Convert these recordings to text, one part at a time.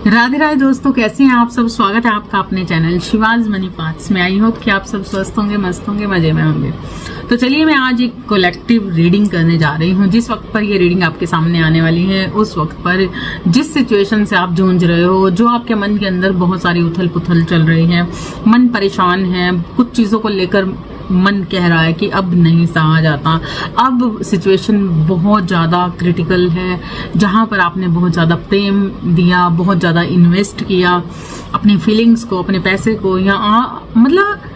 राधे राधे दोस्तों, कैसे हैं आप सब। स्वागत है आपका अपने चैनल शिवाज मनी पाथ्स में। आई होप कि आप सब स्वस्थ होंगे, मस्त होंगे, मजे में होंगे। तो चलिए मैं आज एक कलेक्टिव रीडिंग करने जा रही हूँ। जिस वक्त पर ये रीडिंग आपके सामने आने वाली है, उस वक्त पर जिस सिचुएशन से आप जूझ रहे हो, जो आपके मन के अंदर बहुत सारी उथल पुथल चल रही है, मन परेशान है, कुछ चीज़ों को लेकर मन कह रहा है कि अब नहीं सहा जाता, अब सिचुएशन बहुत ज़्यादा क्रिटिकल है, जहाँ पर आपने बहुत ज़्यादा प्रेम दिया, बहुत ज़्यादा इन्वेस्ट किया अपनी फीलिंग्स को, अपने पैसे को, या मतलब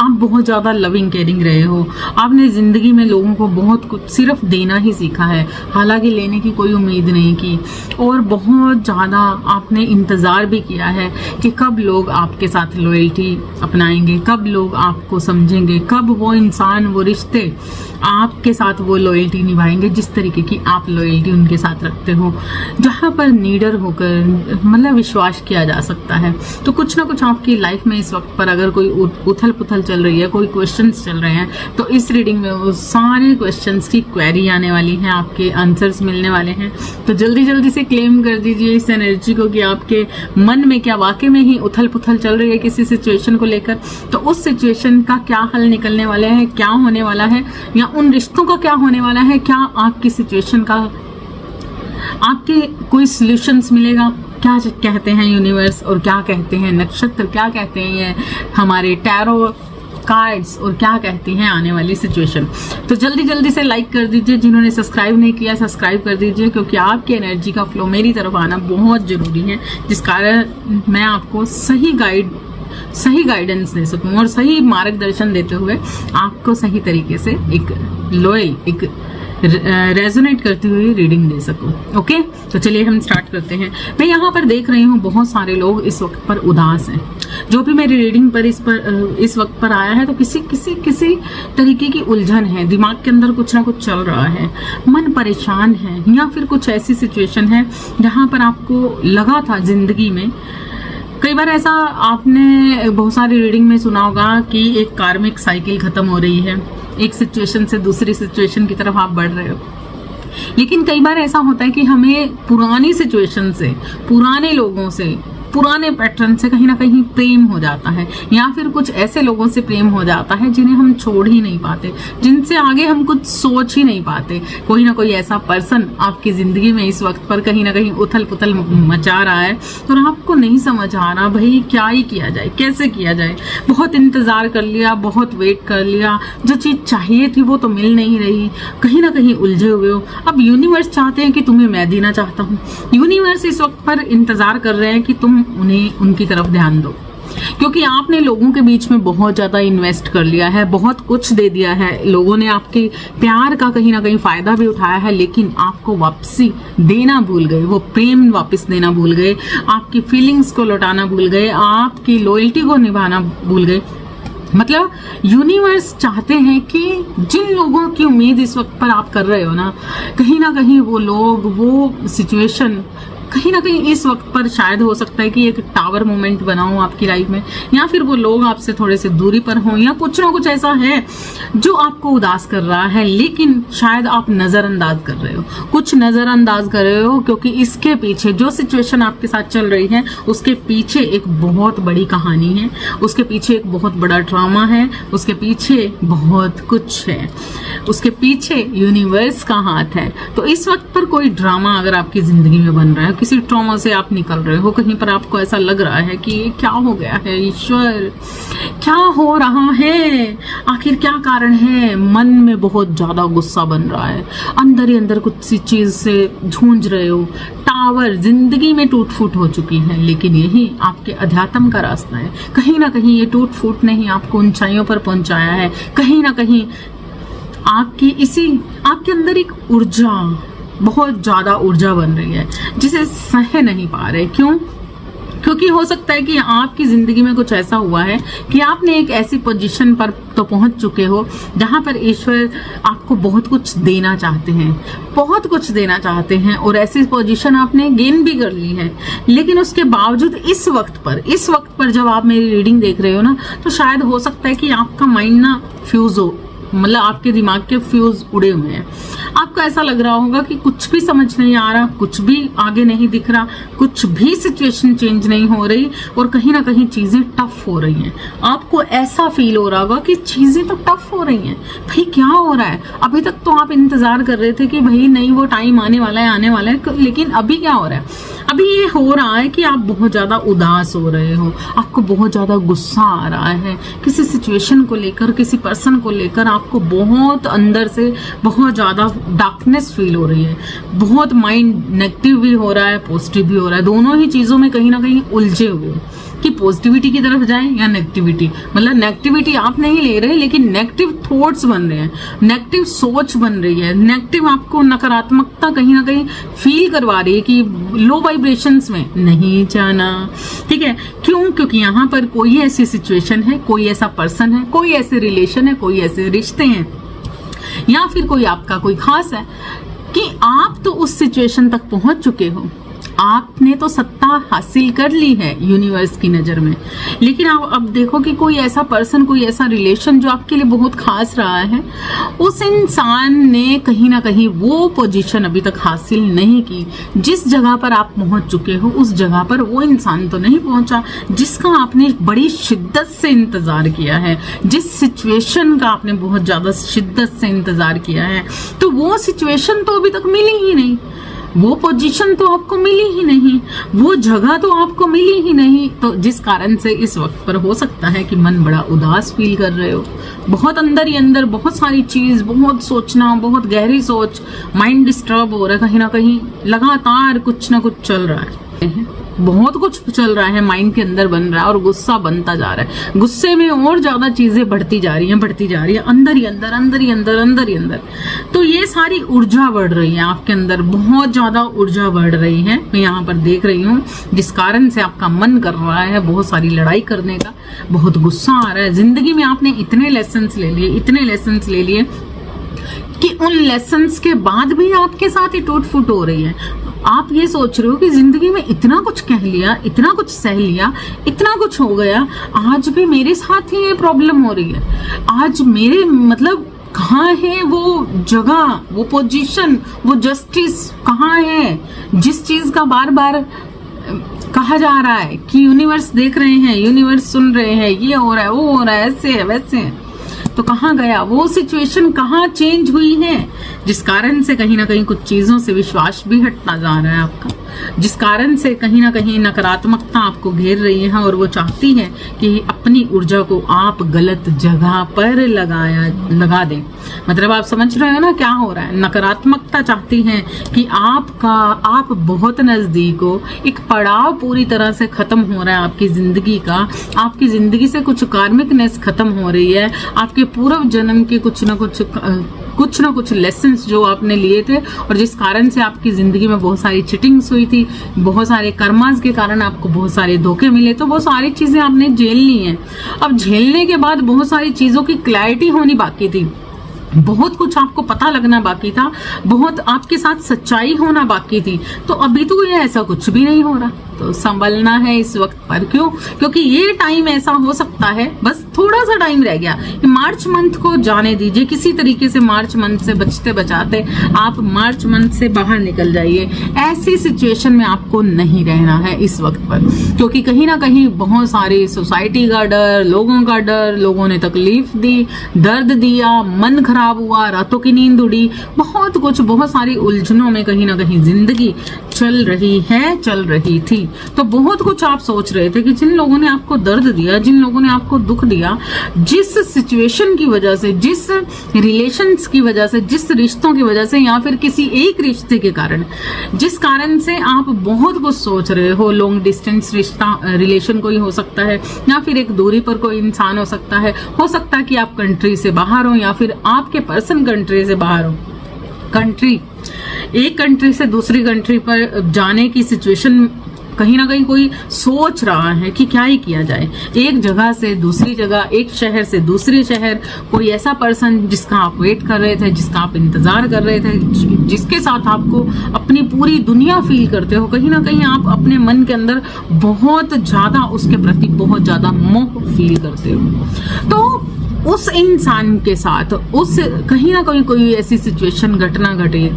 आप बहुत ज़्यादा लविंग केयरिंग रहे हो। आपने ज़िंदगी में लोगों को बहुत कुछ सिर्फ देना ही सीखा है, हालांकि लेने की कोई उम्मीद नहीं की, और बहुत ज़्यादा आपने इंतज़ार भी किया है कि कब लोग आपके साथ लॉयल्टी अपनाएंगे, कब लोग आपको समझेंगे, कब वो इंसान, वो रिश्ते आपके साथ वो लॉयल्टी निभाएंगे जिस तरीके की आप लॉयल्टी उनके साथ रखते हो, जहाँ पर नीडर होकर मतलब विश्वास किया जा सकता है। तो कुछ ना कुछ आपकी लाइफ में इस वक्त पर अगर कोई उथल पुथल चल रही है, कोई क्वेश्चंस चल रहे हैं, तो इस रीडिंग में वो सारे क्वेश्चंस की क्वेरी आने वाली है, आपके आंसर्स मिलने वाले हैं। तो जल्दी जल्दी से क्लेम कर दीजिए इस एनर्जी को कि आपके मन में क्या वाकई में ही उथल पुथल चल रही है किसी सिचुएशन को लेकर। तो उस सिचुएशन का क्या हल निकलने वाला है, क्या होने वाला है, या उन रिश्तों का क्या होने वाला है, क्या आपकी सिचुएशन का आपके कोई सॉल्यूशंस मिलेगा, क्या कहते हैं यूनिवर्स और क्या कहते हैं नक्षत्र, क्या कहते हैं ये हमारे टैरो कार्ड्स, और क्या कहती हैं आने वाली सिचुएशन। तो जल्दी जल्दी से लाइक कर दीजिए, जिन्होंने सब्सक्राइब नहीं किया सब्सक्राइब कर दीजिए, क्योंकि आपकी एनर्जी का फ्लो मेरी तरफ आना बहुत ज़रूरी है, जिस कारण मैं आपको सही गाइडेंस दे सकूं और सही मार्गदर्शन देते हुए आपको सही तरीके से एक रेजोनेट करती हुई रीडिंग दे सकूं। ओके, तो चलिए हम स्टार्ट करते हैं। मैं यहाँ पर देख रही हूँ बहुत सारे लोग इस वक्त पर उदास हैं। जो भी मेरी रीडिंग पर इस वक्त पर आया है, तो किसी तरीके की उलझन है, दिमाग के अंदर कुछ ना कुछ चल रहा है, मन परेशान है, या फिर कुछ ऐसी सिचुएशन है जहाँ पर आपको लगा था जिंदगी में। कई बार ऐसा आपने बहुत सारी रीडिंग में सुना होगा कि एक कार्मिक साइकिल खत्म हो रही है, एक सिचुएशन से दूसरी सिचुएशन की तरफ आप बढ़ रहे हो। लेकिन कई बार ऐसा होता है कि हमें पुरानी सिचुएशन से, पुराने लोगों से, पुराने पैटर्न से कहीं ना कहीं प्रेम हो जाता है, या फिर कुछ ऐसे लोगों से प्रेम हो जाता है जिन्हें हम छोड़ ही नहीं पाते, जिनसे आगे हम कुछ सोच ही नहीं पाते। कोई ना कोई ऐसा पर्सन आपकी जिंदगी में इस वक्त पर कहीं ना कहीं उथल पुथल मचा रहा है, और आपको नहीं समझ आ रहा भाई क्या ही किया जाए, कैसे किया जाए। बहुत इंतजार कर लिया, बहुत वेट कर लिया, जो चीज चाहिए थी वो तो मिल नहीं रही, कहीं ना कहीं उलझे हुए हो। अब यूनिवर्स चाहते हैं कि तुम्हें मैं देना चाहता हूँ। यूनिवर्स इस वक्त पर इंतजार कर रहे हैं कि तुम उन्हें उनकी तरफ ध्यान दो, क्योंकि आपने लोगों के बीच में बहुत ज्यादा इन्वेस्ट कर लिया है, बहुत कुछ दे दिया है। लोगों ने आपके प्यार का कहीं ना कहीं फायदा भी उठाया है, लेकिन आपको वापसी देना भूल गए, वो प्रेम वापस देना भूल गए, आपकी फीलिंग्स को लौटाना भूल गए, आपकी लॉयल्टी को निभाना भूल गए। मतलब यूनिवर्स चाहते हैं कि जिन लोगों की उम्मीद इस वक्त पर आप कर रहे हो ना कहीं वो लोग, वो सिचुएशन कहीं ना कहीं इस वक्त पर शायद हो सकता है कि एक टावर मोमेंट बना हो आपकी लाइफ में, या फिर वो लोग आपसे थोड़े से दूरी पर हों, या कुछ ना कुछ ऐसा है जो आपको उदास कर रहा है, लेकिन शायद आप नजरअंदाज कर रहे हो, कुछ नजरअंदाज कर रहे हो, क्योंकि इसके पीछे जो सिचुएशन आपके साथ चल रही है उसके पीछे एक बहुत बड़ी कहानी है, उसके पीछे एक बहुत बड़ा ड्रामा है, उसके पीछे बहुत कुछ है, उसके पीछे यूनिवर्स का हाथ है। तो इस वक्त पर कोई ड्रामा अगर आपकी जिंदगी में बन रहा है, किसी ट्रॉमा से आप निकल रहे हो, कहीं पर आपको ऐसा लग रहा है कि ये क्या हो गया है, ईश्वर क्या हो रहा है, आखिर क्या कारण है, मन में बहुत ज्यादा गुस्सा बन रहा है, अंदर ही अंदर कुछ सी चीज से जूझ रहे हो, टावर जिंदगी में टूट फूट हो चुकी है, लेकिन यही आपके अध्यात्म का रास्ता है। कहीं ना कहीं ये टूट फूट ने ही आपको ऊंचाइयों पर पहुंचाया है, कहीं ना कहीं आपके अंदर एक ऊर्जा, बहुत ज्यादा ऊर्जा बन रही है जिसे सह नहीं पा रहे। क्योंकि हो सकता है कि आपकी जिंदगी में कुछ ऐसा हुआ है कि आपने एक ऐसी पोजीशन पर तो पहुंच चुके हो जहां पर ईश्वर आपको बहुत कुछ देना चाहते हैं, बहुत कुछ देना चाहते हैं, और ऐसी पोजीशन आपने गेन भी कर ली है। लेकिन उसके बावजूद इस वक्त पर जब आप मेरी रीडिंग देख रहे हो ना, तो शायद हो सकता है कि आपका माइंड ना फ्यूज हो, मतलब आपके दिमाग के फ्यूज उड़े हुए हैं, आपका आपको ऐसा लग रहा होगा कि कुछ भी समझ नहीं आ रहा, कुछ भी आगे नहीं दिख रहा, कुछ भी सिचुएशन चेंज नहीं हो रही और कहीं ना कहीं चीजें टफ हो रही हैं। आपको ऐसा फील हो रहा होगा कि चीजें तो टफ हो रही हैं, भाई क्या हो रहा है? अभी तक तो आप इंतजार कर रहे थे कि भाई नहीं वो टाइम आने वाला है, लेकिन अभी क्या हो रहा है? अभी ये हो रहा है कि आप बहुत ज्यादा उदास हो रहे हो, आपको बहुत ज्यादा गुस्सा आ रहा है किसी सिचुएशन को लेकर, किसी पर्सन को लेकर, आपको बहुत अंदर से बहुत ज्यादा डार्कनेस फील हो रही है, बहुत माइंड नेगेटिव भी हो रहा है, पॉजिटिव भी हो रहा है, दोनों ही चीजों में कहीं ना कहीं उलझे हुए हो कि पॉजिटिविटी की तरफ जाए या नेगेटिविटी। मतलब नेगेटिविटी आप नहीं ले रहे, लेकिन नेगेटिव थॉट्स बन रहे हैं, नेगेटिव सोच बन रही है, नेगेटिव आपको नकारात्मकता कहीं ना कहीं फील करवा रही है कि लो वाइब्रेशंस में नहीं जाना। ठीक है, क्यों? क्योंकि यहाँ पर कोई ऐसी सिचुएशन है, कोई ऐसा पर्सन है, कोई ऐसे रिलेशन है, कोई ऐसे रिश्ते हैं, या फिर कोई आपका कोई खास है कि आप तो उस सिचुएशन तक पहुंच चुके हो, आपने तो सत्ता हासिल कर ली है यूनिवर्स की नजर में, लेकिन आप अब देखो कि कोई ऐसा पर्सन, कोई ऐसा रिलेशन जो आपके लिए बहुत खास रहा है, उस इंसान ने कहीं ना कहीं वो पोजीशन अभी तक हासिल नहीं की। जिस जगह पर आप पहुंच चुके हो उस जगह पर वो इंसान तो नहीं पहुंचा जिसका आपने बड़ी शिद्दत से इंतजार किया है, जिस सिचुएशन का आपने बहुत ज्यादा शिद्दत से इंतजार किया है, तो वो सिचुएशन तो अभी तक मिली ही नहीं, वो पोजीशन तो आपको मिली ही नहीं, वो जगह तो आपको मिली ही नहीं। तो जिस कारण से इस वक्त पर हो सकता है कि मन बड़ा उदास फील कर रहे हो, बहुत अंदर ही अंदर बहुत सारी चीज, बहुत सोचना, बहुत गहरी सोच, माइंड डिस्टर्ब हो रहा है, कहीं ना कहीं लगातार कुछ ना कुछ चल रहा है, बहुत कुछ चल रहा है, माइंड के अंदर बन रहा है और गुस्सा बनता जा रहा है, गुस्से में और ज्यादा चीजें बढ़ती जा रही हैं, अंदर ही अंदर, अंदर ही अंदर, अंदर ही अंदर। तो ये सारी ऊर्जा बढ़ रही है आपके अंदर, बहुत ज्यादा ऊर्जा बढ़ रही है, मैं यहाँ पर देख रही हूँ, जिस कारण से आपका मन कर रहा है बहुत सारी लड़ाई करने का, बहुत गुस्सा आ रहा है। जिंदगी में आपने इतने लेसन्स ले लिए कि उन लेसन्स के बाद भी आपके साथ ही टूट फूट हो रही है। आप ये सोच रहे हो कि जिंदगी में इतना कुछ कह लिया, इतना कुछ सह लिया, इतना कुछ हो गया, आज भी मेरे साथ ही ये प्रॉब्लम हो रही है, आज मेरे मतलब कहाँ है वो जगह, वो पोजीशन, वो जस्टिस कहाँ है, जिस चीज का बार बार कहा जा रहा है कि यूनिवर्स देख रहे हैं, यूनिवर्स सुन रहे हैं, ये हो रहा है, वो हो रहा है, ऐसे है वैसे है, तो कहाँ गया वो सिचुएशन, कहाँ चेंज हुई है, जिस कारण से कहीं ना कहीं कुछ चीजों से विश्वास भी हटता जा रहा है आपका, जिस कारण से कहीं ना कहीं नकारात्मकता आपको घेर रही है और वो चाहती है कि अपनी ऊर्जा को आप गलत जगह पर लगा दें। मतलब आप समझ रहे हो ना क्या हो रहा है? नकारात्मकता चाहती है कि आप बहुत नजदीक हो, एक पड़ाव पूरी तरह से खत्म हो रहा है आपकी जिंदगी का, आपकी जिंदगी से कुछ कार्मिकनेस खत्म हो रही है, आपके पूर्व जन्म के कुछ ना कुछ लेसन्स जो आपने लिए थे और जिस कारण से आपकी जिंदगी में बहुत सारी चिटिंग्स हुई थी, बहुत सारे कर्मास के कारण आपको बहुत सारे धोखे मिले, तो वो सारी चीजें आपने झेल ली हैं। अब झेलने के बाद बहुत सारी चीजों की क्लैरिटी होनी बाकी थी, बहुत कुछ आपको पता लगना बाकी था, बहुत आपके साथ सच्चाई होना बाकी थी, तो अभी तो ये ऐसा कुछ भी नहीं हो रहा। तो संभलना है इस वक्त पर, क्यों? क्योंकि ये टाइम ऐसा हो सकता है, बस थोड़ा सा टाइम रह गया, मार्च मंथ को जाने दीजिए, किसी तरीके से मार्च मंथ से बचते बचाते आप मार्च मंथ से बाहर निकल जाइए। ऐसी सिचुएशन में आपको नहीं रहना है इस वक्त पर, क्योंकि कहीं ना कहीं बहुत सारी सोसाइटी का डर, लोगों का डर, लोगों ने तकलीफ दी, दर्द दिया, मन खराब हुआ, रातों की नींद उड़ी, बहुत कुछ, बहुत सारी उलझनों में कहीं ना कहीं जिंदगी चल रही थी। तो बहुत कुछ आप सोच रहे थे कि जिन लोगों ने आपको दर्द दिया, जिन लोगों ने आपको दुख दिया, जिस सिचुएशन की वजह से, जिस रिलेशंस की वजह से, जिस रिश्तों की वजह से, या फिर किसी एक रिश्ते के कारण, जिस कारण से आप बहुत कुछ सोच रहे हो, लॉन्ग डिस्टेंस रिश्ता, रिलेशन कोई हो सकता है, या फिर एक दूरी पर कोई इंसान हो सकता है कि आप कंट्री से बाहर हो या फिर आपके पर्सन कंट्री से बाहर हो। एक कंट्री से दूसरी कंट्री पर जाने की सिचुएशन कहीं ना कहीं कोई सोच रहा है कि क्या ही किया जाए, एक जगह से दूसरी जगह, एक शहर से दूसरे शहर, कोई ऐसा पर्सन जिसका आप वेट कर रहे थे, जिसका आप इंतजार कर रहे थे, जिसके साथ आपको अपनी पूरी दुनिया फील करते हो, कहीं ना कहीं आप अपने मन के अंदर बहुत ज्यादा उसके प्रति बहुत ज्यादा मोह फील करते हो। तो उस इंसान के साथ उस कहीं ना कहीं कोई ऐसी सिचुएशन घटना घटी,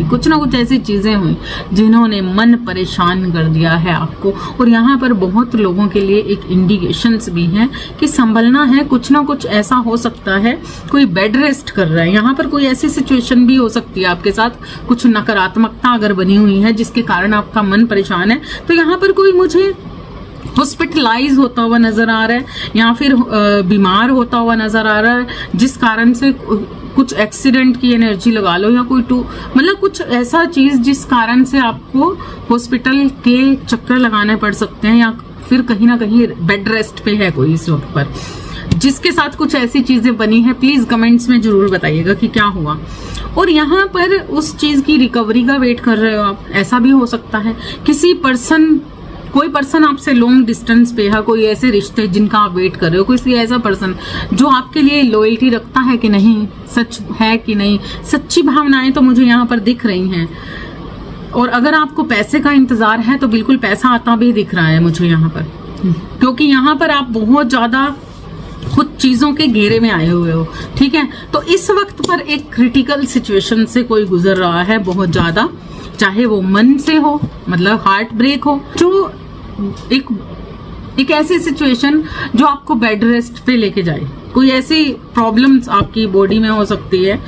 कुछ ना कुछ ऐसी चीजें हुई जिन्होंने मन परेशान कर दिया है आपको। और यहाँ पर बहुत लोगों के लिए एक इंडिकेशंस भी हैं कि संभलना है, कुछ ना कुछ ऐसा हो सकता है, कोई बेड रेस्ट कर रहा है। यहाँ पर कोई ऐसी सिचुएशन भी हो सकती है आपके साथ, कुछ नकारात्मकता अगर बनी हुई है जिसके कारण आपका मन परेशान है। तो यहाँ पर कोई मुझे हॉस्पिटलाइज होता हुआ नजर आ रहा है या फिर बीमार होता हुआ नजर आ रहा है, जिस कारण से कुछ एक्सीडेंट की एनर्जी लगा लो या कोई मतलब कुछ ऐसा चीज जिस कारण से आपको हॉस्पिटल के चक्कर लगाने पड़ सकते हैं, या फिर कहीं ना कहीं बेड रेस्ट पे है कोई इस वक्त पर, जिसके साथ कुछ ऐसी चीजें बनी है। प्लीज कमेंट्स में जरूर बताइएगा कि क्या हुआ। और यहाँ पर उस चीज की रिकवरी का वेट कर रहे हो आप, ऐसा भी हो सकता है। कोई पर्सन आपसे लॉन्ग डिस्टेंस पे है, कोई ऐसे रिश्ते जिनका आप वेट कर रहे हो, कोई ऐसा पर्सन जो आपके लिए लॉयल्टी रखता है कि नहीं, सच है कि नहीं, सच्ची भावनाएं तो मुझे यहाँ पर दिख रही हैं। और अगर आपको पैसे का इंतजार है तो बिल्कुल पैसा आता भी दिख रहा है मुझे यहाँ पर, क्योंकि यहाँ पर आप बहुत ज्यादा कुछ चीजों के घेरे में आए हुए हो, ठीक है। तो इस वक्त पर एक क्रिटिकल सिचुएशन से कोई गुजर रहा है बहुत ज्यादा, चाहे वो मन से हो, मतलब हार्ट ब्रेक हो, जो एक ऐसी सिचुएशन जो आपको बेड रेस्ट पे लेके जाए। कोई ऐसी प्रॉब्लम्स आपकी बॉडी में हो सकती है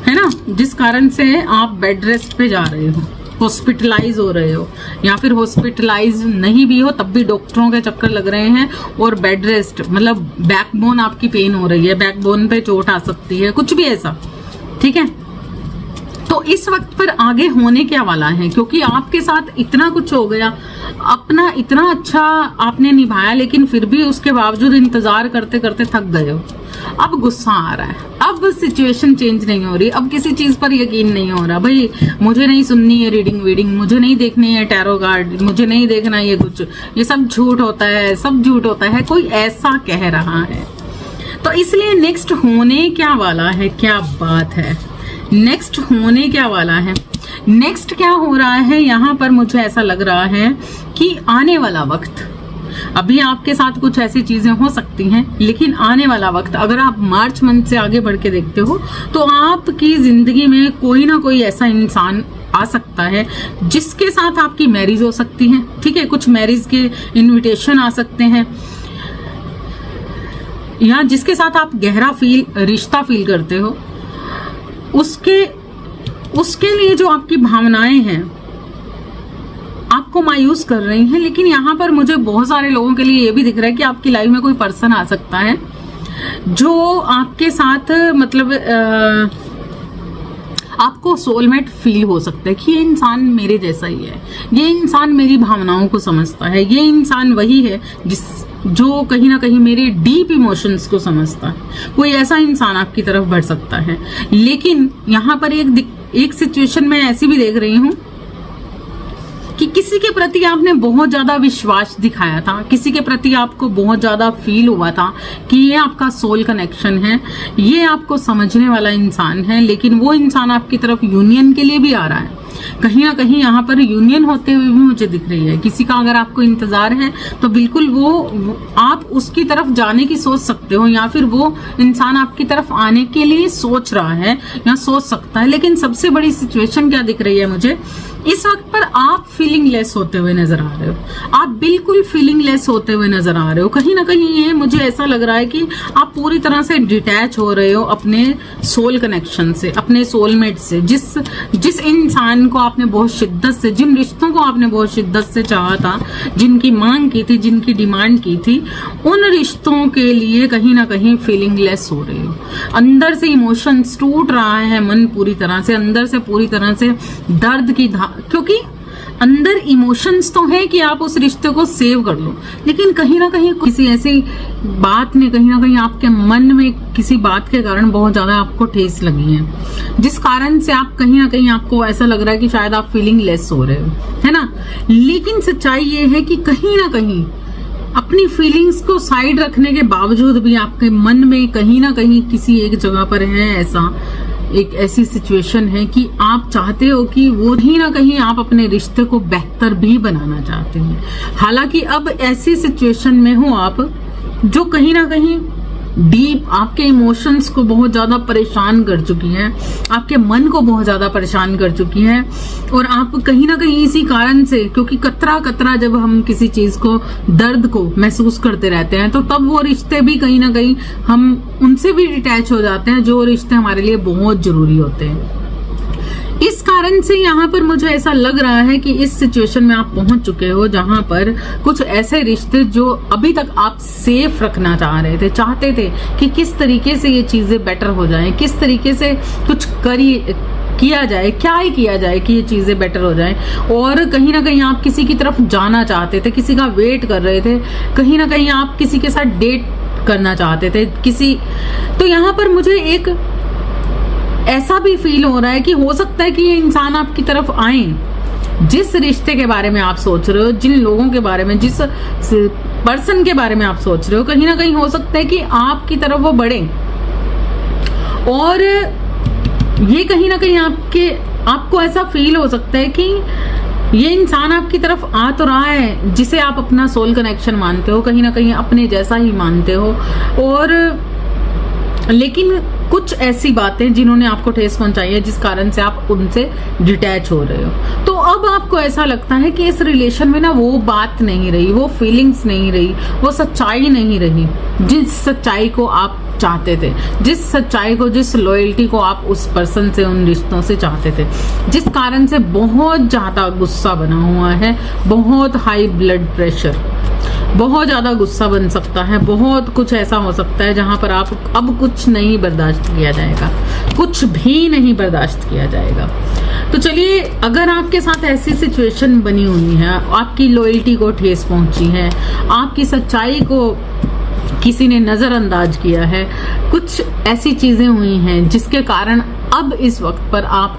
ना, जिस कारण से आप बेड रेस्ट पे जा रहे हो, हॉस्पिटलाइज हो रहे हो, या फिर हॉस्पिटलाइज नहीं भी हो तब भी डॉक्टरों के चक्कर लग रहे हैं, और बेड रेस्ट मतलब बैकबोन आपकी पेन हो रही है, बैकबोन पे चोट आ सकती है, कुछ भी ऐसा, ठीक है। तो इस वक्त पर आगे होने क्या वाला है, क्योंकि आपके साथ इतना कुछ हो गया, अपना इतना अच्छा आपने निभाया, लेकिन फिर भी उसके बावजूद इंतजार करते करते थक गए हो। अब गुस्सा आ रहा है, अब सिचुएशन चेंज नहीं हो रही, अब किसी चीज पर यकीन नहीं हो रहा। भाई मुझे नहीं सुननी है रीडिंग, मुझे नहीं देखनी है टैरो कार्ड, मुझे नहीं देखना ये कुछ, ये सब झूठ होता है, सब झूठ होता है, कोई ऐसा कह रहा है। तो इसलिए नेक्स्ट होने क्या वाला है, क्या बात है, नेक्स्ट होने क्या वाला है, नेक्स्ट क्या हो रहा है, यहाँ पर मुझे ऐसा लग रहा है कि आने वाला वक्त, अभी आपके साथ कुछ ऐसी चीजें हो सकती हैं, लेकिन आने वाला वक्त अगर आप मार्च मंथ से आगे बढ़ के देखते हो तो आपकी जिंदगी में कोई ना कोई ऐसा इंसान आ सकता है जिसके साथ आपकी मैरिज हो सकती है, ठीक है। कुछ मैरिज के इनविटेशन आ सकते हैं, या जिसके साथ आप गहरा रिश्ता फील करते हो, उसके लिए जो आपकी भावनाएं हैं आपको मायूस कर रही हैं। लेकिन यहाँ पर मुझे बहुत सारे लोगों के लिए ये भी दिख रहा है कि आपकी लाइफ में कोई पर्सन आ सकता है जो आपके साथ मतलब आपको सोलमेट फील हो सकता है कि ये इंसान मेरे जैसा ही है, ये इंसान मेरी भावनाओं को समझता है, ये इंसान वही है जो कहीं ना कहीं मेरे डीप इमोशंस को समझता है। कोई ऐसा इंसान आपकी तरफ बढ़ सकता है। लेकिन यहाँ पर एक सिचुएशन में ऐसी भी देख रही हूँ कि किसी के प्रति आपने बहुत ज्यादा विश्वास दिखाया था, किसी के प्रति आपको बहुत ज्यादा फील हुआ था कि ये आपका सोल कनेक्शन है, ये आपको समझने वाला इंसान है, लेकिन वो इंसान आपकी तरफ यूनियन के लिए भी आ रहा है। कहीं ना कहीं यहाँ पर यूनियन होते हुए भी मुझे दिख रही है। किसी का अगर आपको इंतजार है तो बिल्कुल वो आप उसकी तरफ जाने की सोच सकते हो, या फिर वो इंसान आपकी तरफ आने के लिए सोच रहा है या सोच सकता है। लेकिन सबसे बड़ी सिचुएशन क्या दिख रही है मुझे, इस वक्त पर आप फीलिंग लेस होते हुए नजर आ रहे हो, आप बिल्कुल फीलिंग लेस होते हुए नजर आ रहे हो। कहीं ना कहीं ये मुझे ऐसा लग रहा है कि आप पूरी तरह से डिटैच हो रहे हो अपने सोल कनेक्शन से, अपने सोलमेट से, जिस इंसान को आपने बहुत शिद्दत से, जिन रिश्तों को आपने बहुत शिद्दत से चाहा था, जिनकी मांग की थी, जिनकी डिमांड की थी, उन रिश्तों के लिए कहीं ना कहीं फीलिंग लेस हो रहे हो। अंदर से इमोशंस टूट रहा है, मन पूरी तरह से अंदर से पूरी तरह से दर्द की क्योंकि अंदर इमोशंस तो है कि आप उस रिश्ते को सेव कर लो, लेकिन कहीं ना कहीं किसी ऐसी बात ने कहीं ना कहीं आपके मन में किसी बात के कारण बहुत ज्यादा आपको ठेस लगी है, जिस कारण से आप कहीं ना कहीं आपको ऐसा लग रहा है कि शायद आप फीलिंग लेस हो रहे हो, है ना। लेकिन सच्चाई ये है कि कहीं ना कहीं अपनी फीलिंग्स को साइड रखने के बावजूद भी आपके मन में कहीं ना कहीं किसी एक जगह पर है ऐसा, एक ऐसी सिचुएशन है कि आप चाहते हो कि वो ही ना कहीं आप अपने रिश्ते को बेहतर भी बनाना चाहते हैं। हालांकि अब ऐसी सिचुएशन में हो आप जो कहीं ना कहीं डीप आपके इमोशंस को बहुत ज्यादा परेशान कर चुकी है, आपके मन को बहुत ज्यादा परेशान कर चुकी है। और आप कहीं ना कहीं इसी कारण से, क्योंकि कतरा कतरा जब हम किसी चीज को, दर्द को महसूस करते रहते हैं, तो तब वो रिश्ते भी कहीं ना कहीं हम उनसे भी डिटैच हो जाते हैं, जो रिश्ते हमारे लिए बहुत जरूरी होते हैं। इस कारण से यहाँ पर मुझे ऐसा लग रहा है कि इस सिचुएशन में आप पहुंच चुके हो जहां पर कुछ ऐसे रिश्ते जो अभी तक आप सेफ रखना चाह रहे थे, चाहते थे कि किस तरीके से ये चीजें बेटर हो जाएं, किस तरीके से कुछ किया जाए, क्या ही किया जाए कि ये चीजें बेटर हो जाएं। और कहीं ना कहीं आप किसी की तरफ जाना चाहते थे, किसी का वेट कर रहे थे, कहीं ना कहीं आप किसी के साथ डेट करना चाहते थे तो यहाँ पर मुझे एक ऐसा भी फील हो रहा है कि हो सकता है कि ये इंसान आपकी तरफ आए, जिस रिश्ते के बारे में आप सोच रहे हो, जिन लोगों के बारे में, जिस पर्सन के बारे में आप सोच रहे हो, कहीं ना कहीं हो सकता है कि आपकी तरफ वो बढ़े। और ये कहीं ना कहीं आपको ऐसा फील हो सकता है कि ये इंसान आपकी तरफ आ तो रहा है, जिसे आप अपना सोल कनेक्शन मानते हो, कहीं ना कहीं अपने जैसा ही मानते हो, और लेकिन कुछ ऐसी बातें जिन्होंने आपको ठेस पहुंचाई है, जिस कारण से आप उनसे डिटैच हो रहे हो। तो अब आपको ऐसा लगता है कि इस रिलेशन में ना वो बात नहीं रही, वो फीलिंग्स नहीं रही, वो सच्चाई नहीं रही, जिस सच्चाई को आप चाहते थे, जिस सच्चाई को, जिस लॉयल्टी को आप उस पर्सन से, उन रिश्तों से चाहते थे, जिस कारण से बहुत ज्यादा गुस्सा बना हुआ है, बहुत हाई ब्लड प्रेशर, बहुत ज्यादा गुस्सा बन सकता है, बहुत कुछ ऐसा हो सकता है जहां पर आप अब कुछ नहीं बर्दाश्त किया जाएगा, कुछ भी नहीं बर्दाश्त किया जाएगा। तो चलिए, अगर आपके साथ ऐसी सिचुएशन बनी हुई है, आपकी लॉयल्टी को ठेस पहुंची है, आपकी सच्चाई को किसी ने नजरअंदाज किया है, कुछ ऐसी चीजें हुई हैं जिसके कारण अब इस वक्त पर आप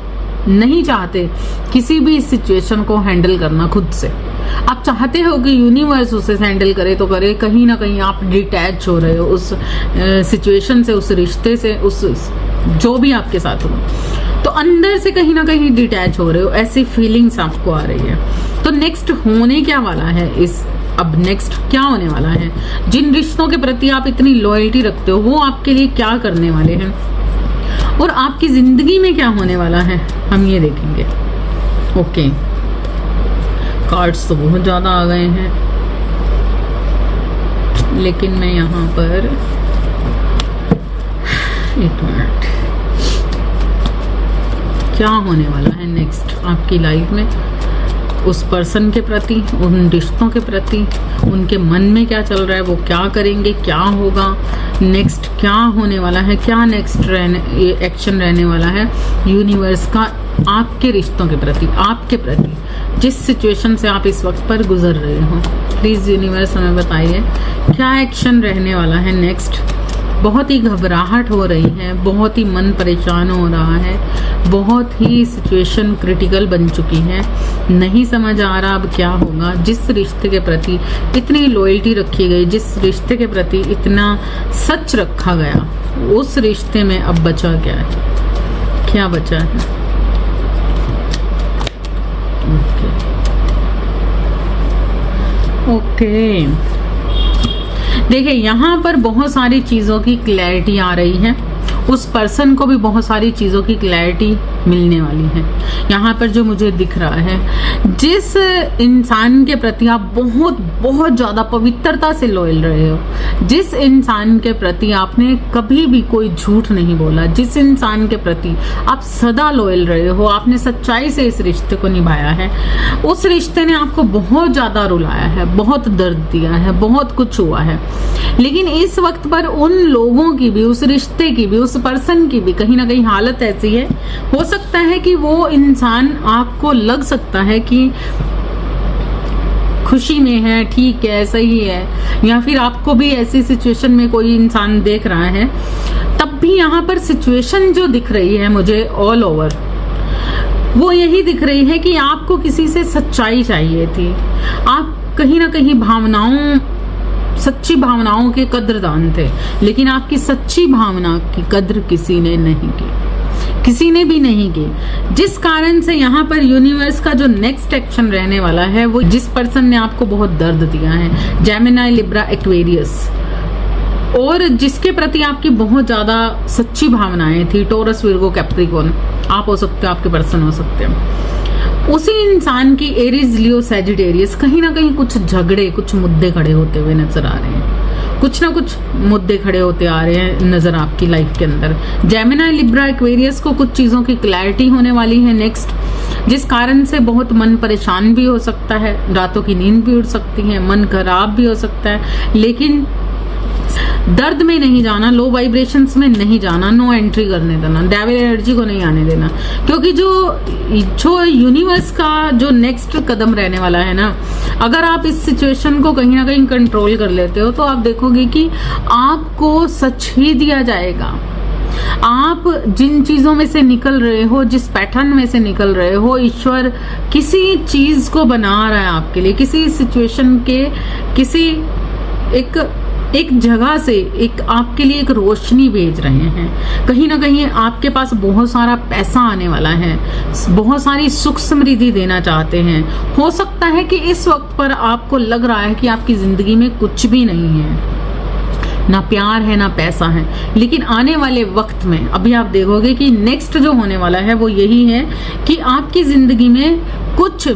नहीं चाहते किसी भी सिचुएशन को हैंडल करना खुद से। आप चाहते हो कि यूनिवर्स उसे हैंडल करे तो करे, कहीं ना कहीं आप डिटैच हो रहे हो उस सिचुएशन से, उस रिश्ते से, उस जो भी आपके साथ हो, तो अंदर से कहीं ना कहीं डिटैच हो रहे हो, ऐसी फीलिंग्स आपको आ रही है। तो नेक्स्ट होने क्या वाला है, अब नेक्स्ट क्या होने वाला है, जिन रिश्तों के प्रति आप इतनी लॉयल्टी रखते हो वो आपके लिए क्या करने वाले हैं, और आपकी जिंदगी में क्या होने वाला है, हम ये देखेंगे। ओके, कार्ड्स तो बहुत ज्यादा आ गए हैं, लेकिन मैं यहाँ पर एक मिनट, क्या होने वाला है नेक्स्ट आपकी लाइफ में, उस पर्सन के प्रति, उन रिश्तों के प्रति, उनके मन में क्या चल रहा है, वो क्या करेंगे, क्या होगा नेक्स्ट, क्या होने वाला है, क्या नेक्स्ट एक्शन रहने वाला है यूनिवर्स का आपके रिश्तों के प्रति, आपके प्रति, जिस सिचुएशन से आप इस वक्त पर गुजर रहे हो। प्लीज यूनिवर्स हमें बताइए क्या एक्शन रहने वाला है नेक्स्ट। बहुत ही घबराहट हो रही है, बहुत ही मन परेशान हो रहा है, बहुत ही सिचुएशन क्रिटिकल बन चुकी है, नहीं समझ आ रहा अब क्या होगा। जिस रिश्ते के प्रति इतनी लॉयल्टी रखी गई, जिस रिश्ते के प्रति इतना सच रखा गया, उस रिश्ते में अब बचा क्या है, क्या बचा है। ओके, देखिए यहाँ पर बहुत सारी चीज़ों की क्लैरिटी आ रही है, उस पर्सन को भी बहुत सारी चीज़ों की क्लैरिटी मिलने वाली है। यहाँ पर जो मुझे दिख रहा है, जिस इंसान के प्रति आप बहुत बहुत ज़्यादा पवित्रता से लॉयल रहे हो, जिस इंसान के प्रति आपने कभी भी कोई झूठ नहीं बोला, जिस इंसान के प्रति आप सदा लॉयल रहे हो, आपने सच्चाई से इस रिश्ते को निभाया है, उस रिश्ते ने आपको बहुत ज़्यादा रुलाया है, बहुत दर्द दिया है, बहुत कुछ हुआ है। लेकिन इस वक्त पर उन लोगों की भी, उस रिश्ते की भी, उस पर्सन की भी कहीं ना कहीं हालत ऐसी है, हो सकता है कि वो इंसान, आपको लग सकता है कि खुशी में है, ठीक है, सही है, या फिर आपको भी ऐसी सिचुएशन में कोई इंसान देख रहा है, तब भी यहाँ पर सिचुएशन जो दिख रही है मुझे ऑल ओवर, वो यही दिख रही है कि आपको किसी से सच्चाई चाहिए थी। आप कहीं ना कहीं सच्ची भावनाओं के कद्रदान थे, लेकिन आपकी सच्ची भावना की कद्र किसी ने नहीं की, किसी ने भी नहीं की, जिस कारण से यहाँ पर यूनिवर्स का जो नेक्स्ट एक्शन रहने वाला है, वो जिस पर्सन ने आपको बहुत दर्द दिया है, जेमिनी, लिब्रा, एक्वेरियस, और जिसके प्रति आपकी बहुत ज्यादा सच्ची भावनाएं थी, टोरस, विर्गो, कैप्रिकॉर्न, आप हो सकते हो, आपके पर्सन हो सकते हैं, उसी इंसान की एरीज, लियो, सैजिटेरियस, कहीं ना कहीं कुछ झगड़े, कुछ मुद्दे खड़े होते हुए नजर आ रहे हैं। कुछ ना कुछ मुद्दे खड़े होते आ रहे हैं नजर आपकी लाइफ के अंदर। जेमिनी, लिब्रा, एक्वेरियस को कुछ चीजों की क्लैरिटी होने वाली है नेक्स्ट, जिस कारण से बहुत मन परेशान भी हो सकता है, रातों की नींद भी उड़ सकती है, मन खराब भी हो सकता है, लेकिन दर्द में नहीं जाना, लो वाइब्रेशंस में नहीं जाना, नो एंट्री करने देना, डेविल एनर्जी को नहीं आने देना। क्योंकि जो यूनिवर्स का जो नेक्स्ट कदम रहने वाला है ना, अगर आप इस सिचुएशन को कहीं ना कहीं कंट्रोल कर लेते हो तो आप देखोगे कि आपको सच ही दिया जाएगा। आप जिन चीजों में से निकल रहे हो, जिस पैटर्न में से निकल रहे हो, ईश्वर किसी चीज को बना रहा है आपके लिए, किसी सिचुएशन के किसी एक जगह से एक आपके लिए एक रोशनी भेज रहे हैं। कहीं ना कहीं आपके पास बहुत सारा पैसा आने वाला है, बहुत सारी सुख समृद्धि देना चाहते हैं। हो सकता है कि इस वक्त पर आपको लग रहा है कि आपकी जिंदगी में कुछ भी नहीं है, ना प्यार है ना पैसा है, लेकिन आने वाले वक्त में अभी आप देखोगे कि नेक्स्ट जो होने वाला है वो यही है कि आपकी जिंदगी में कुछ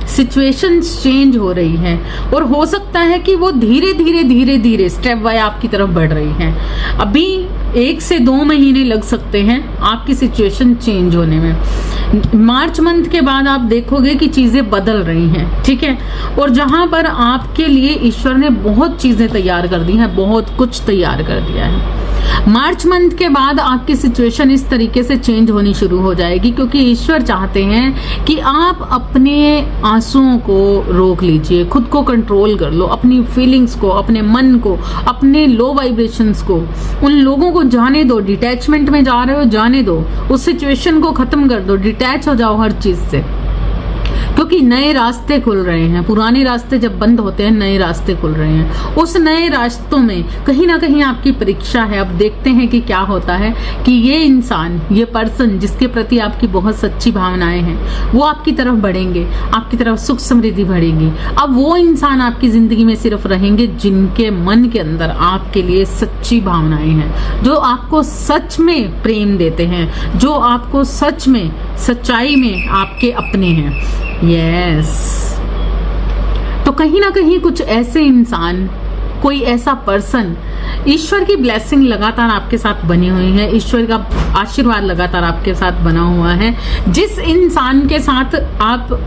सिचुएशंस चेंज हो रही है, और हो सकता है कि वो धीरे धीरे स्टेप बाय आपकी तरफ बढ़ रही है। अभी 1 से 2 महीने लग सकते हैं आपकी सिचुएशन चेंज होने में। मार्च मंथ के बाद आप देखोगे कि चीजें बदल रही हैं, ठीक है। और जहां पर आपके लिए ईश्वर ने बहुत चीजें तैयार कर दी हैं, बहुत कुछ तैयार कर दिया है। मार्च मंथ के बाद आपकी सिचुएशन इस तरीके से चेंज होनी शुरू हो जाएगी, क्योंकि ईश्वर चाहते हैं कि आप अपने आंसुओं को रोक लीजिए, खुद को कंट्रोल कर लो, अपनी फीलिंग्स को, अपने मन को, अपने लो वाइब्रेशंस को, उन लोगों को जाने दो। डिटैचमेंट में जा रहे हो, जाने दो, उस सिचुएशन को खत्म कर दो, डिटैच हो जाओ हर चीज से, क्योंकि नए रास्ते खुल रहे हैं। पुराने रास्ते जब बंद होते हैं, नए रास्ते खुल रहे हैं। उस नए रास्तों में कहीं ना कहीं आपकी परीक्षा है। अब देखते हैं कि क्या होता है कि ये इंसान, ये पर्सन जिसके प्रति आपकी बहुत सच्ची भावनाएं हैं, वो आपकी तरफ बढ़ेंगे, आपकी तरफ सुख समृद्धि बढ़ेगी। अब वो इंसान आपकी जिंदगी में सिर्फ रहेंगे जिनके मन के अंदर आपके लिए सच्ची भावनाएं हैं, जो आपको सच में प्रेम देते हैं, जो आपको सच में सच्चाई में आपके अपने हैं। यस तो कहीं ना कहीं कुछ ऐसे इंसान, कोई ऐसा पर्सन, ईश्वर की ब्लेसिंग लगातार आपके साथ बनी हुई है, ईश्वर का आशीर्वाद लगातार आपके साथ बना हुआ है। जिस इंसान के साथ आप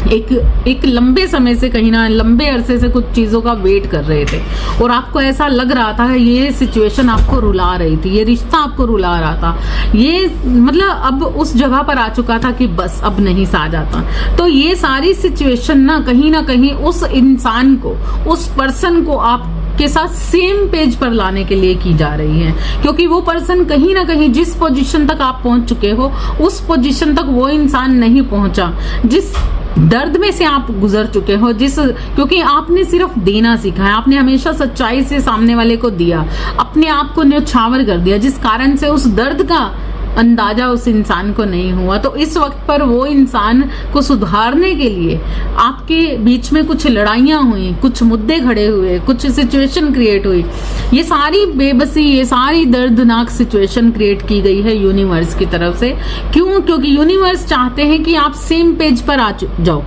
एक लंबे समय से, कहीं ना लंबे अरसे से कुछ चीजों का वेट कर रहे थे, और आपको ऐसा लग रहा था ये सिचुएशन आपको रुला रही थी, ये रिश्ता आपको रुला रहा था, ये मतलब अब उस जगह पर आ चुका था कि बस अब नहीं सा जाता। तो ये सारी सिचुएशन ना कहीं उस इंसान को, उस पर्सन को आप के साथ सेम पेज पर लाने के लिए की जा रही है, क्योंकि वो पर्सन कहीं ना कहीं जिस पोजीशन तक आप पहुंच चुके हो, उस पोजीशन तक वो इंसान नहीं पहुंचा। जिस दर्द में से आप गुजर चुके हो, क्योंकि आपने सिर्फ देना सीखा है, आपने हमेशा सच्चाई से सामने वाले को दिया, अपने आप को न्यौछावर कर दिया, जिस कारण से उस दर्द का अंदाजा उस इंसान को नहीं हुआ। तो इस वक्त पर वो इंसान को सुधारने के लिए आपके बीच में कुछ लड़ाइयां हुई, कुछ मुद्दे खड़े हुए, कुछ सिचुएशन क्रिएट हुई। ये सारी बेबसी, ये सारी दर्दनाक सिचुएशन क्रिएट की गई है यूनिवर्स की तरफ से। क्यों? क्योंकि यूनिवर्स चाहते हैं कि आप सेम पेज पर आ जाओ,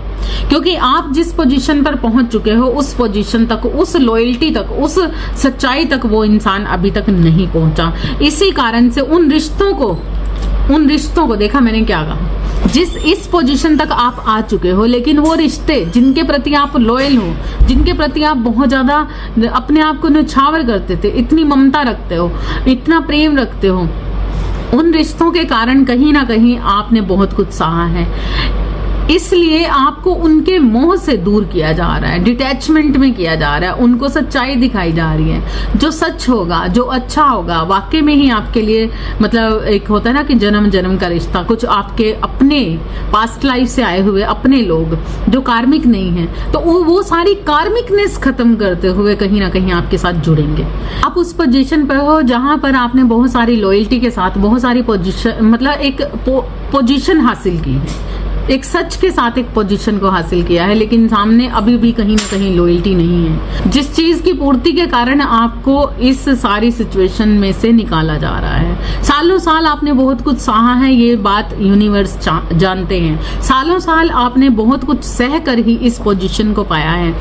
क्योंकि आप जिस पोजीशन पर पहुंच चुके हो, उस पोजीशन तक, उस लॉयल्टी तक, उस सच्चाई तक वो इंसान अभी तक नहीं पहुंचा। इसी कारण से उन रिश्तों को देखा मैंने क्या कहा, इस पोजीशन तक आप आ चुके हो, लेकिन वो रिश्ते जिनके प्रति आप लॉयल हो, जिनके प्रति आप बहुत ज्यादा अपने आप को न्यौछावर करते थे, इतनी ममता रखते हो, इतना प्रेम रखते हो, उन रिश्तों के कारण कहीं ना कहीं आपने बहुत कुछ सहा है। इसलिए आपको उनके मोह से दूर किया जा रहा है, डिटैचमेंट में किया जा रहा है, उनको सच्चाई दिखाई जा रही है। जो सच होगा, जो अच्छा होगा, वाकई में ही आपके लिए, मतलब एक होता है ना कि जन्म जन्म का रिश्ता, कुछ आपके अपने पास्ट लाइफ से आए हुए अपने लोग जो कार्मिक नहीं है, तो वो सारी कार्मिकनेस खत्म करते हुए कहीं ना कहीं आपके साथ जुड़ेंगे। आप उस पोजीशन पर हो जहां पर आपने बहुत सारी लॉयल्टी के साथ बहुत सारी पोजीशन, मतलब एक पोजीशन हासिल की है, एक सच के साथ एक पोजीशन को हासिल किया है, लेकिन सामने अभी भी कहीं ना कहीं लॉयल्टी नहीं है, जिस चीज की पूर्ति के कारण आपको इस सारी सिचुएशन में से निकाला जा रहा है। सालों साल आपने बहुत कुछ सहा है, ये बात यूनिवर्स जानते हैं। सालों साल आपने बहुत कुछ सह कर ही इस पोजीशन को पाया है।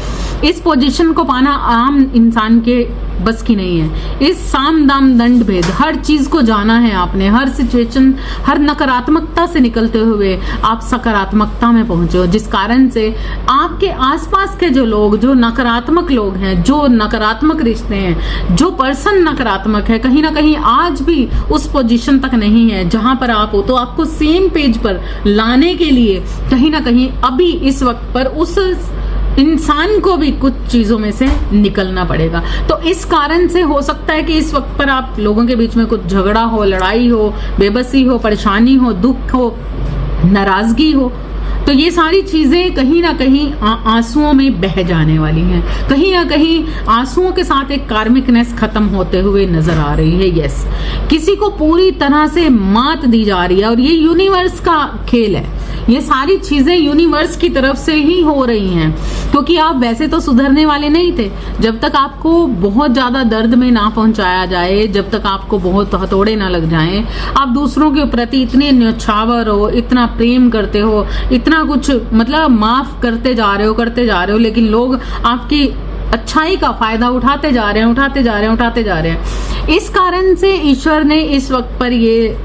इस पोजीशन को पाना आम इंसान के बस की नहीं है। इस साम दाम दंड भेद हर चीज को जाना है आपने, हर सिचुएशन, हर नकारात्मकता से निकलते हुए आप सकारात्मकता में पहुंचे हो, जिस कारण से आपके आसपास के जो लोग, जो नकारात्मक लोग हैं, जो नकारात्मक रिश्ते हैं, जो पर्सन नकारात्मक है, कहीं ना कहीं आज भी उस पोजीशन तक नहीं है जहां पर आप हो। तो आपको सेम पेज पर लाने के लिए कहीं ना कहीं अभी इस वक्त पर उस इंसान को भी कुछ चीजों में से निकलना पड़ेगा। तो इस कारण से हो सकता है कि इस वक्त पर आप लोगों के बीच में कुछ झगड़ा हो, लड़ाई हो, बेबसी हो, परेशानी हो, दुख हो, नाराजगी हो। तो ये सारी चीजें कहीं ना कहीं आंसुओं में बह जाने वाली हैं। कहीं ना कहीं आंसुओं के साथ एक कार्मिकनेस खत्म होते हुए नजर आ रही है। यस, किसी को पूरी तरह से मात दी जा रही है और ये यूनिवर्स का खेल है। ये सारी चीजें यूनिवर्स की तरफ से ही हो रही हैं, क्योंकि आप वैसे तो सुधरने वाले नहीं थे। जब तक आपको बहुत ज्यादा दर्द में ना पहुंचाया जाए, जब तक आपको बहुत हथौड़े ना लग जाएं, आप दूसरों के प्रति इतने न्यौछावर हो, इतना प्रेम करते हो, इतना कुछ मतलब माफ करते जा रहे हो, लेकिन लोग आपकी अच्छाई का फायदा उठाते जा रहे हैं। इस कारण से ईश्वर ने इस वक्त पर ये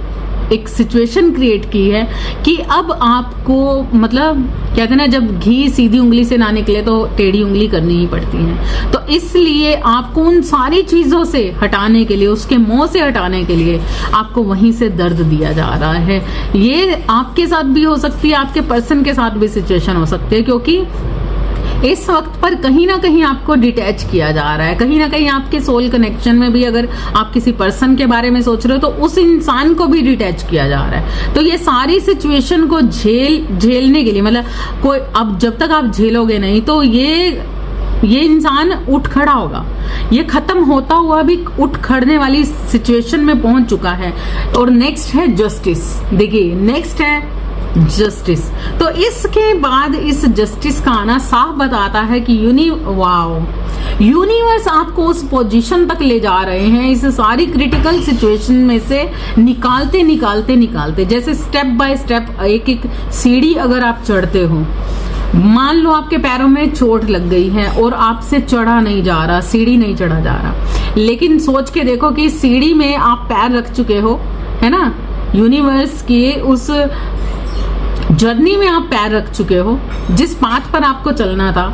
एक सिचुएशन क्रिएट की है कि अब आपको मतलब कहते हैं ना, जब घी सीधी उंगली से ना निकले तो टेढ़ी उंगली करनी ही पड़ती है। तो इसलिए आपको उन सारी चीजों से हटाने के लिए, उसके मोह से हटाने के लिए आपको वहीं से दर्द दिया जा रहा है। ये आपके साथ भी हो सकती है, आपके पर्सन के साथ भी सिचुएशन हो सकती है, क्योंकि इस वक्त पर कहीं ना कहीं आपको डिटैच किया जा रहा है। कहीं ना कहीं आपके सोल कनेक्शन में भी अगर आप किसी पर्सन के बारे में सोच रहे हो तो उस इंसान को भी डिटैच किया जा रहा है। तो ये सारी सिचुएशन को झेलने के लिए मतलब कोई, अब जब तक आप झेलोगे नहीं तो ये इंसान उठ खड़ा होगा। ये खत्म होता हुआ भी उठ खड़ने वाली सिचुएशन में पहुंच चुका है। और नेक्स्ट है जस्टिस। देखिए, नेक्स्ट है जस्टिस। तो इसके बाद इस जस्टिस का आना साफ बताता है कि यूनिवर्स आपको उस पोजीशन तक ले जा रहे हैं, इस सारी क्रिटिकल सिचुएशन में से निकालते, जैसे स्टेप बाय स्टेप एक एक सीढ़ी अगर आप चढ़ते हो, मान लो आपके पैरों में चोट लग गई है और आपसे चढ़ा नहीं जा रहा, सीढ़ी नहीं चढ़ा जा रहा, लेकिन सोच के देखो कि सीढ़ी में आप पैर रख चुके हो, है ना। यूनिवर्स के उस जर्नी में आप पैर रख चुके हो, जिस पाथ पर आपको चलना था,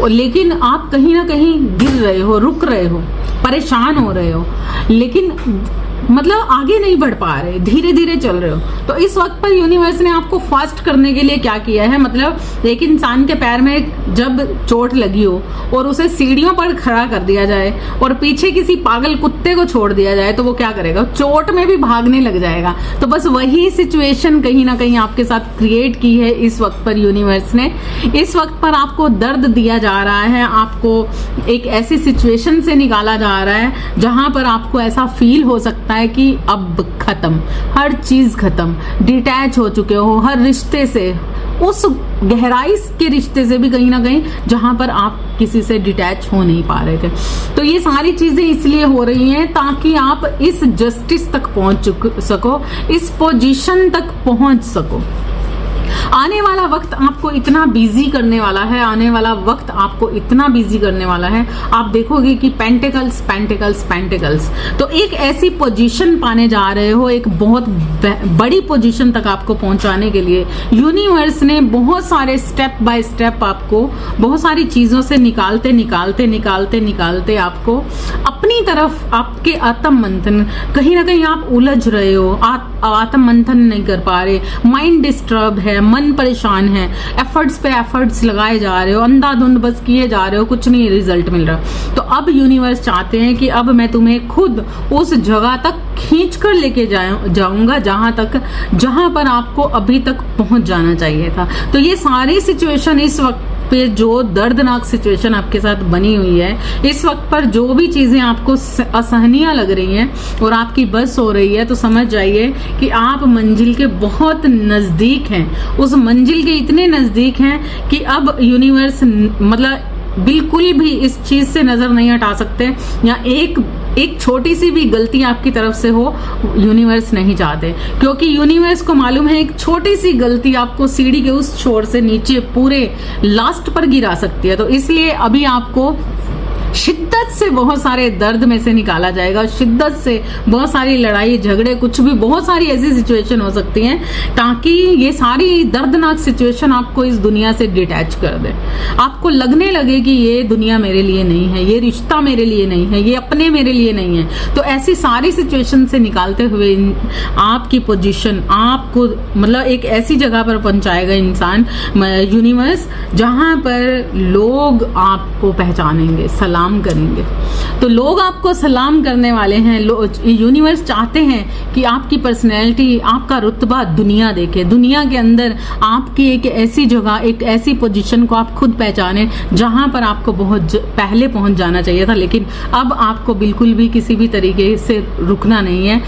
लेकिन आप कहीं ना कहीं गिर रहे हो, रुक रहे हो, परेशान हो रहे हो, लेकिन मतलब आगे नहीं बढ़ पा रहे, धीरे धीरे चल रहे हो। तो इस वक्त पर यूनिवर्स ने आपको फास्ट करने के लिए क्या किया है, मतलब एक इंसान के पैर में जब चोट लगी हो और उसे सीढ़ियों पर खड़ा कर दिया जाए और पीछे किसी पागल कुत्ते को छोड़ दिया जाए तो वो क्या करेगा, चोट में भी भागने लग जाएगा। तो बस वही सिचुएशन कहीं ना कहीं आपके साथ क्रिएट की है इस वक्त पर यूनिवर्स ने। इस वक्त पर आपको दर्द दिया जा रहा है, आपको एक ऐसी सिचुएशन से निकाला जा रहा है जहां पर आपको ऐसा फील हो सकता है कि अब खत्म, हर चीज खत्म, डिटैच हो चुके हो हर रिश्ते से, उस गहराई के रिश्ते से भी कहीं ना कहीं जहां पर आप किसी से डिटैच हो नहीं पा रहे थे। तो ये सारी चीजें इसलिए हो रही हैं ताकि आप इस जस्टिस तक पहुंच सको, इस पोजीशन तक पहुंच सको। आने वाला वक्त आपको इतना बिजी करने वाला है, आने वाला वक्त आपको इतना बिजी करने वाला है, आप देखोगे कि पेंटिकल्स पेंटिकल्स पेंटिकल्स। तो एक ऐसी पोजीशन पाने जा रहे हो, एक बहुत बड़ी पोजीशन तक आपको पहुंचाने के लिए यूनिवर्स ने बहुत सारे स्टेप बाय स्टेप आपको बहुत सारी चीजों से निकालते आपको अपनी तरफ, आपके आत्म मंथन, कहीं ना कहीं आप उलझ रहे हो, आत्म मंथन नहीं कर पा रहे, माइंड डिस्टर्ब है, मन परेशान है, एफर्ट्स पे एफर्ट्स लगाए जा रहे हो, अंधाधुंध बस किए जा रहे हो, कुछ नहीं रिजल्ट मिल रहा। तो अब यूनिवर्स चाहते हैं कि अब मैं तुम्हें खुद उस जगह तक खींच कर लेके जाऊंगा जहां पर आपको अभी तक पहुंच जाना चाहिए था। तो ये सारी सिचुएशन इस वक्त पे जो दर्दनाक सिचुएशन आपके साथ बनी हुई है, इस वक्त पर जो भी चीजें आपको असहनीय लग रही हैं और आपकी बस हो रही है, तो समझ जाइए कि आप मंजिल के बहुत नजदीक हैं। उस मंजिल के इतने नजदीक हैं कि अब यूनिवर्स मतलब बिल्कुल भी इस चीज से नजर नहीं हटा सकते, या एक छोटी सी भी गलती आपकी तरफ से हो, यूनिवर्स नहीं चाहते, क्योंकि यूनिवर्स को मालूम है एक छोटी सी गलती आपको सीढ़ी के उस छोर से नीचे पूरे लास्ट पर गिरा सकती है। तो इसलिए अभी आपको शिद्दत से बहुत सारे दर्द में से निकाला जाएगा, शिद्दत से बहुत सारी लड़ाई झगड़े, कुछ भी, बहुत सारी ऐसी सिचुएशन हो सकती हैं ताकि ये सारी दर्दनाक सिचुएशन आपको इस दुनिया से डिटैच कर दे। आपको लगने लगे कि ये दुनिया मेरे लिए नहीं है, ये रिश्ता मेरे लिए नहीं है, ये अपने मेरे लिए नहीं है। तो ऐसी सारी सिचुएशन से निकालते हुए आपकी पोजीशन आपको मतलब एक ऐसी जगह पर पहुंचाएगा इंसान, यूनिवर्स, जहां पर लोग आपको पहचानेंगे, सलाम करेंगे। तो लोग आपको सलाम करने वाले हैं। यूनिवर्स चाहते हैं कि आपकी पर्सनैलिटी, आपका रुतबा दुनिया देखे, दुनिया के अंदर आपकी एक ऐसी जगह, एक ऐसी पोजीशन को आप खुद पहचाने जहां पर आपको बहुत पहले पहुंच जाना चाहिए था, लेकिन अब आपको बिल्कुल भी किसी भी तरीके से रुकना नहीं है,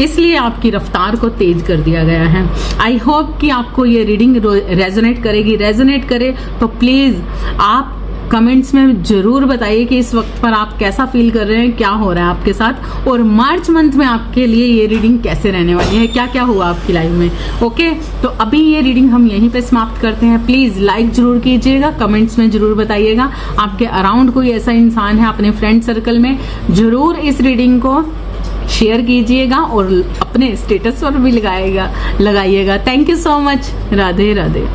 इसलिए आपकी रफ्तार को तेज कर दिया गया है। आई होप कि आपको ये रीडिंग रेजोनेट करेगी। रेजोनेट करे तो प्लीज आप कमेंट्स में जरूर बताइए कि इस वक्त पर आप कैसा फील कर रहे हैं, क्या हो रहा है आपके साथ, और मार्च मंथ में आपके लिए ये रीडिंग कैसे रहने वाली है, क्या क्या हुआ आपकी लाइफ में। ओके, तो अभी ये रीडिंग हम यहीं पे समाप्त करते हैं। प्लीज लाइक जरूर कीजिएगा, कमेंट्स में जरूर बताइएगा आपके अराउंड कोई ऐसा इंसान है, अपने फ्रेंड सर्कल में जरूर इस रीडिंग को शेयर कीजिएगा और अपने स्टेटस पर भी लगाइएगा। Thank you so much. Radhe Radhe.